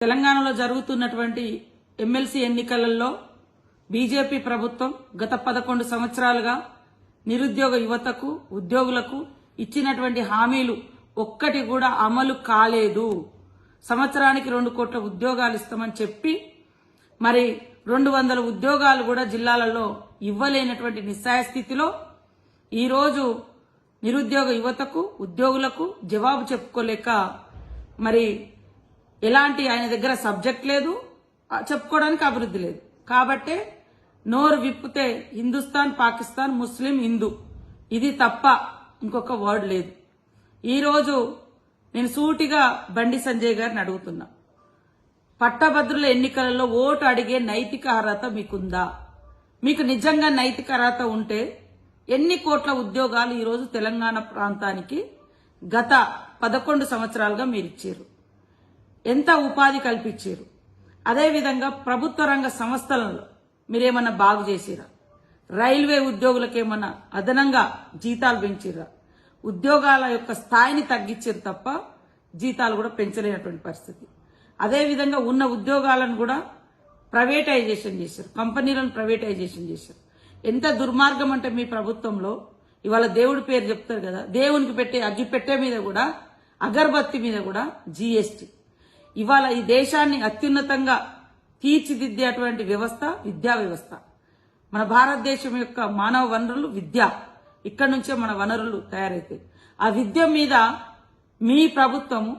తెలంగాణలో జరుగుతున్నటువంటి ఎమ్మెల్సీ ఎన్నికలలో బీజేపీ ప్రభుత్వం గత 11 సంవత్సరాలుగా నిరుద్యోగ యువతకు ఉద్యోగులకు ఇచ్చినటువంటి హామీలు ఒక్కటి కూడా అమలు కాలేదు. సంవత్సరానికి 2 కోట్ల ఉద్యోగాలు ఇస్తామని చెప్పి మరి 200 ఉద్యోగాలు కూడా జిల్లాలలో ఇవ్వలేనటువంటి నిస్సాయ స్థితిలో ఈరోజు నిరుద్యోగ యువతకు ఉద్యోగులకు జవాబు చెప్పుకోలేక మరి ఎలాంటి ఆయన దగ్గర సబ్జెక్ట్ లేదు, చెప్పుకోవడానికి అభివృద్ధి లేదు. కాబట్టే నోరు విప్పితే హిందుస్థాన్, పాకిస్తాన్, ముస్లిం, హిందూ ఇది తప్ప ఇంకొక వర్డ్ లేదు. ఈరోజు నేను సూటిగా బండి సంజయ్ గారిని అడుగుతున్నా, పట్టభద్రుల ఎన్నికలలో ఓటు అడిగే నైతిక అర్హత మీకుందా? మీకు నిజంగా నైతిక అర్హత ఉంటే ఎన్ని కోట్ల ఉద్యోగాలు ఈరోజు తెలంగాణ ప్రాంతానికి గత 11 సంవత్సరాలుగా మీరిచ్చారు? ఎంత ఉపాధి కల్పించారు? అదేవిధంగా ప్రభుత్వ రంగ సంస్థలలో మీరేమన్నా బాగు చేసిరా? రైల్వే ఉద్యోగులకేమన్నా అదనంగా జీతాలు పెంచిరా? ఉద్యోగాల యొక్క స్థాయిని తగ్గించారు తప్ప జీతాలు కూడా పెంచలేనటువంటి పరిస్థితి. అదేవిధంగా ఉన్న ఉద్యోగాలను కూడా ప్రైవేటైజేషన్ చేశారు, కంపెనీలను ప్రైవేటైజేషన్ చేశారు. ఎంత దుర్మార్గం అంటే మీ ప్రభుత్వంలో ఇవాళ దేవుడి పేరు చెప్తారు కదా, దేవునికి పెట్టే అగ్గిపెట్టె మీద కూడా, అగరబత్తి మీద కూడా జీఎస్టీ. ఇవాళ ఈ దేశాన్ని అత్యున్నతంగా తీర్చిదిద్దేటువంటి వ్యవస్థ విద్యా వ్యవస్థ. మన భారతదేశం యొక్క మానవ వనరులు విద్య, ఇక్కడి నుంచే మన వనరులు తయారవుతాయి. ఆ విద్య మీద మీ ప్రభుత్వము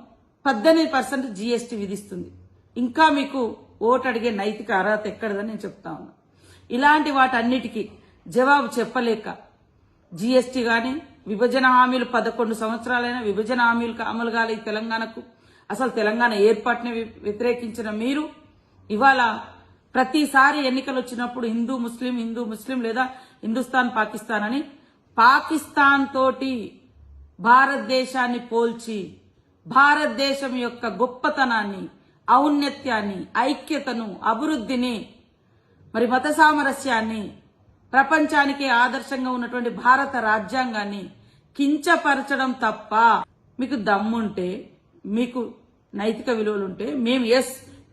18% జీఎస్టీ విధిస్తుంది. ఇంకా మీకు ఓటు అడిగే నైతిక అర్హత ఎక్కడదని నేను చెప్తా ఉన్నా. ఇలాంటి వాటన్నిటికీ జవాబు చెప్పలేక జీఎస్టీ గాని, విభజన హామీలు 11 సంవత్సరాలైన విభజన హామీలకు అమలు కాలే తెలంగాణకు, అసలు తెలంగాణ ఏర్పాటుని వ్యతిరేకించిన మీరు ఇవాళ ప్రతిసారి ఎన్నికలు వచ్చినప్పుడు హిందూ ముస్లిం లేదా హిందుస్థాన్ పాకిస్తాన్ అని పాకిస్తాన్ తోటి భారతదేశాన్ని పోల్చి భారతదేశం యొక్క గొప్పతనాన్ని, ఔన్నత్యాన్ని, ఐక్యతను, అభివృద్ధిని, మరి మత సామరస్యాన్ని, ప్రపంచానికి ఆదర్శంగా ఉన్నటువంటి భారత రాజ్యాంగాన్ని కించపరచడం తప్ప మీకు దమ్ముంటే, మీకు నైతిక విలువలుంటే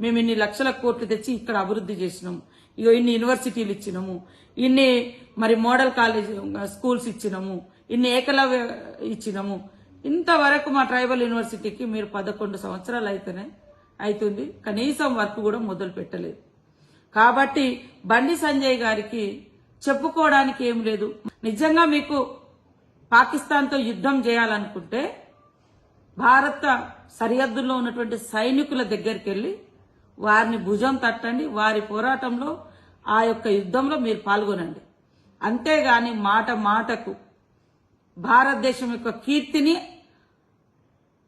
మేము ఇన్ని లక్షల కోట్లు తెచ్చి ఇక్కడ అభివృద్ధి చేసినాము, ఇగో ఇన్ని యూనివర్సిటీలు ఇచ్చినాము, ఇన్ని మరి మోడల్ కాలేజ్ స్కూల్స్ ఇచ్చినాము, ఇన్ని ఏకలవ్య ఇచ్చినాము, ఇంతవరకు మా ట్రైబల్ యూనివర్సిటీకి మీరు 11 సంవత్సరాలు అవుతుంది, కనీసం వర్క్ కూడా మొదలు పెట్టలేదు. కాబట్టి బండి సంజయ్ గారికి చెప్పుకోవడానికి ఏం లేదు. నిజంగా మీకు పాకిస్తాన్తో యుద్ధం చేయాలనుకుంటే భారత సరిహద్దుల్లో ఉన్నటువంటి సైనికుల దగ్గరికి వెళ్లి వారిని భుజం తట్టండి, వారి పోరాటంలో ఆ యొక్క యుద్ధంలో మీరు పాల్గొనండి. అంతేగాని మాటకు భారతదేశం యొక్క కీర్తిని,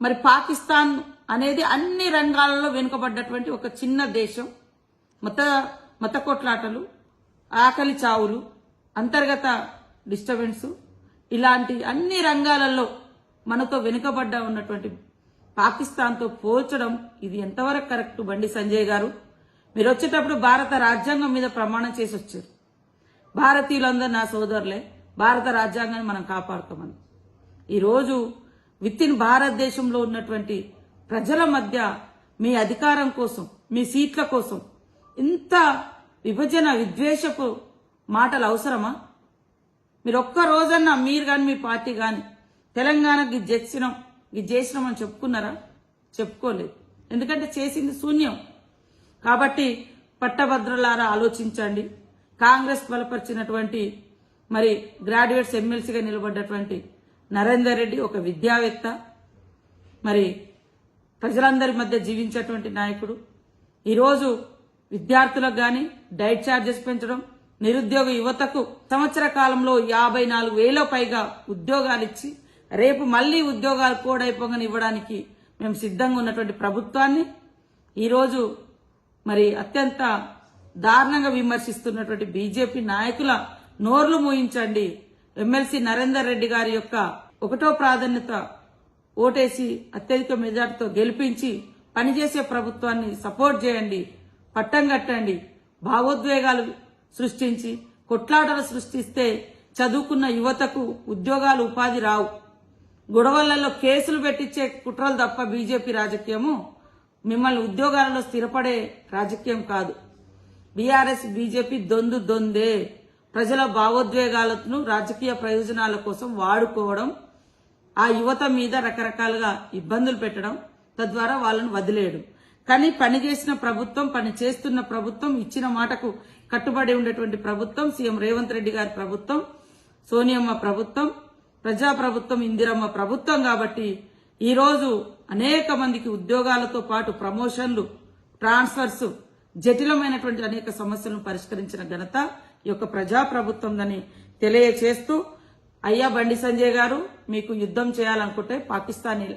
మరి పాకిస్తాన్ అనేది అన్ని రంగాలలో వెనుకబడ్డటువంటి ఒక చిన్న దేశం, మత కొట్లాటలు, ఆకలి చావులు, అంతర్గత డిస్టర్బెన్స్, ఇలాంటి అన్ని రంగాలలో మనతో వెనుకబడ్డ ఉన్నటువంటి పాకిస్తాన్తో పోల్చడం ఇది ఎంతవరకు కరెక్ట్? బండి సంజయ్ గారు, మీరు వచ్చేటప్పుడు భారత రాజ్యాంగం మీద ప్రమాణం చేసి వచ్చారు. భారతీయులందరూ నా సోదరులే, భారత రాజ్యాంగాన్ని మనం కాపాడుతామని. ఈరోజు వితిన్ భారతదేశంలో ఉన్నటువంటి ప్రజల మధ్య మీ అధికారం కోసం, మీ సీట్ల కోసం ఇంత విభజన విద్వేషపు మాటలు అవసరమా? మీరు ఒక్క రోజన్నా మీరు కానీ మీ పార్టీ కానీ తెలంగాణకి ఇది చేసినాం అని చెప్పుకున్నారా? చెప్పుకోలేదు. ఎందుకంటే చేసింది శూన్యం. కాబట్టి పట్టభద్రులారా ఆలోచించండి. కాంగ్రెస్ బలపరిచినటువంటి మరి గ్రాడ్యుయేట్స్ ఎమ్మెల్సీగా నిలబడ్డటువంటి నరేందర్ రెడ్డి ఒక విద్యావేత్త, మరి ప్రజలందరి మధ్య జీవించేటువంటి నాయకుడు. ఈరోజు విద్యార్థులకు గాని డైట్ ఛార్జెస్ పెంచడం, నిరుద్యోగ యువతకు సంవత్సర కాలంలో 54,000 పైగా ఉద్యోగాలు ఇచ్చి రేపు మళ్లీ ఉద్యోగాలు కోడైపోగానే ఇవ్వడానికి మేము సిద్ధంగా ఉన్నటువంటి ప్రభుత్వాన్ని ఈరోజు మరి అత్యంత దారుణంగా విమర్శిస్తున్నటువంటి బీజేపీ నాయకుల నోర్లు మూయించండి. ఎమ్మెల్సీ నరేందర్ రెడ్డి గారి యొక్క 1వ ప్రాధాన్యత ఓటేసి అత్యధిక మెజార్టీతో గెలిపించి పనిచేసే ప్రభుత్వాన్ని సపోర్ట్ చేయండి, పట్టం కట్టండి. భావోద్వేగాలు సృష్టించి కొట్లాటలు సృష్టిస్తే చదువుకున్న యువతకు ఉద్యోగాలు, ఉపాధి రావు. గొడవలలో కేసులు పెట్టించే కుట్రలు తప్ప బీజేపీ రాజకీయము మిమ్మల్ని ఉద్యోగాలలో స్థిరపడే రాజకీయం కాదు. బీఆర్ఎస్ బీజేపీ దొందే. ప్రజల భావోద్వేగాలను రాజకీయ ప్రయోజనాల కోసం వాడుకోవడం, ఆ యువత మీద రకరకాలుగా ఇబ్బందులు పెట్టడం, తద్వారా వాళ్ళను వదిలేయడం. కానీ పనిచేసిన ప్రభుత్వం, పని చేస్తున్న ప్రభుత్వం, ఇచ్చిన మాటకు కట్టుబడి ఉండేటువంటి ప్రభుత్వం, సీఎం రేవంత్ రెడ్డి గారి ప్రభుత్వం, సోనియమ్మ ప్రభుత్వం, ప్రజాప్రభుత్వం, ఇందిరమ్మ ప్రభుత్వం. కాబట్టి ఈరోజు అనేక మందికి ఉద్యోగాలతో పాటు ప్రమోషన్లు, ట్రాన్స్ఫర్స్, జటిలమైనటువంటి అనేక సమస్యలను పరిష్కరించిన ఘనత ఈ యొక్క ప్రజాప్రభుత్వందని తెలియచేస్తూ, అయ్యా బండి సంజయ్ గారు, మీకు యుద్ధం చేయాలనుకుంటే పాకిస్తానీ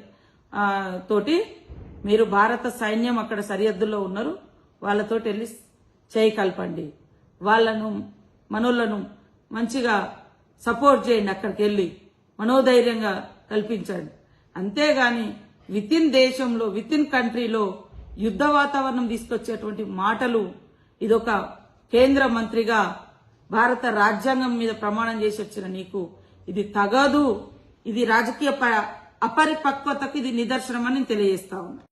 తోటి మీరు భారత సైన్యం అక్కడ సరిహద్దుల్లో ఉన్నారు, వాళ్ళతోటి వెళ్ళి చేయి కలపండి, వాళ్ళను మనోళ్లను మంచిగా సపోర్ట్ చేయండి, అక్కడికి వెళ్ళి మనోధైర్యంగా కల్పించండి. అంతేగాని దేశంలో కంట్రీలో యుద్ధ వాతావరణం తీసుకొచ్చేటువంటి మాటలు, ఇదొక కేంద్ర మంత్రిగా భారత రాజ్యాంగం మీద ప్రమాణం చేసి వచ్చిన నీకు ఇది తగదు. ఇది రాజకీయ అపరిపక్వతకు ఇది నిదర్శనమని తెలియజేస్తా ఉన్నా.